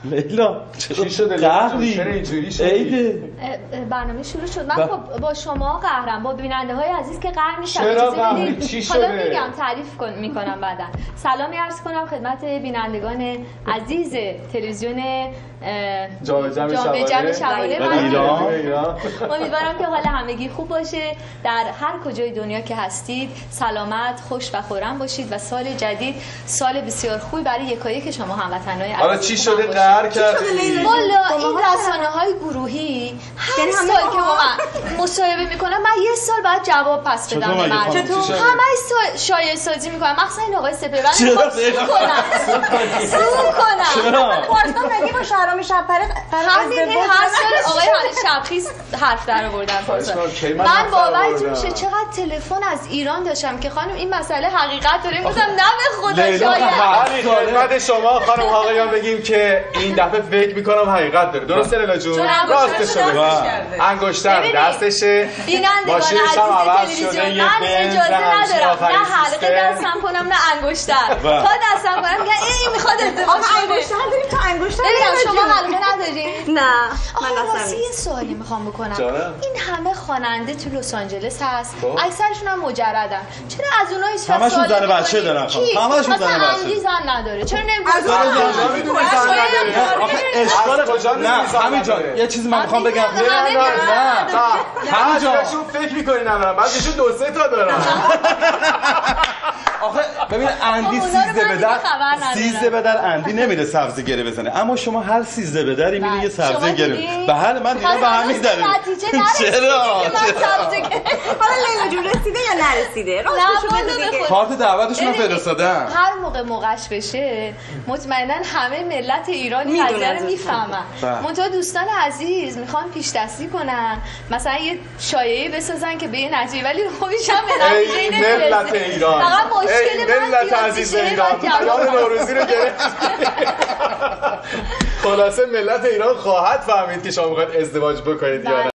لیلا چی شده؟ چرا اینجوری شد؟ برنامه شروع شد. من خب با شما قهرم، با بیننده‌های عزیز که قهر میشم. چرا قهری؟ چی شده؟ حالا میگم تعریف میکنم بعدا. سلامی عرض کنم خدمت بینندگان عزیز تلویزیون جام شبانه ایران. امیدوارم که حال همگی خوب باشه، در هر کجای دنیا که هستید سلامت، خوش و خرم باشید و سال جدید سال بسیار خوبی برای یکایک شما هموطنای عزیز. حالا چی شده قهر کردی؟ والا این رسانه‌های گروهی هر سال که با من مصاحبه میکنم من یه سال بعد جواب پس بدم به مردم. همه شایعه سازی میکنم، مخصوصا این آقای سپهر سو کنم. پارسال مگه با شهرام شب‌پره همین هر سال آقای حالی شبخیز حرف در آوردن پارسال. من باورتون میشه چقدر تلفن از ایران داشتم که خانم این مسئله حقیقت داره. گفتم نه به خدا شاید. خدمت شما خانم آقایان بگیم که این دفعه فکر میکنم حقیقت داره. درسته لیلا جون؟ راستشه. انگشتر دستشه. بینندگان عزیز تلویزیون من اجازه ندارم نه حلقه دستم کنم نه انگشتر. تا دستم کنم میگن این میخواد ازدواج کنه. انگشتر داریم تو انگشتر شما حلقه ندارین؟ نه من اصلا یه سوالی میخوام بکنم. این همه خواننده تو لس آنجلس هست، اکثرشون هم مجردن، چرا از اونها هیچ وقت همشون زن بچه دارن؟ همشون زن بچه. زن نداره، چرا نمیگی؟ اشکال کجا؟ نه همینجا یه چیزی من میخوام بگم. نه همشون فکر میکنین ندارن، بعضیشون دو سه تا دارن. آخه ببین اندی 13 به در اندی نمیره سبزی گره بزنه، اما شما هر 13 به دری میری یه سبزی گره. بله من دیدم به همین دلیل. چرا؟ حالا لیلا جون رسیده یا نرسیده؟ راستشو بگو دیگه. کارت دعوتشون فرستادم. هر موقع موقعش بشه مطمئنا همه ملت ایران قضیه رو میفهمن. منتها دوستان عزیز میخوان پیش دستی کنن، مثلا یه شایعه بسازن که به یه نتیجه، ولی خودش هم به نتیجه نمیرسه. ملت ایران، ملت عزیز ایران، پیام نوروزی رو گرفت. خلاصه ملت ایران خواهد فهمید که شما میخواید ازدواج بکنید یا نه.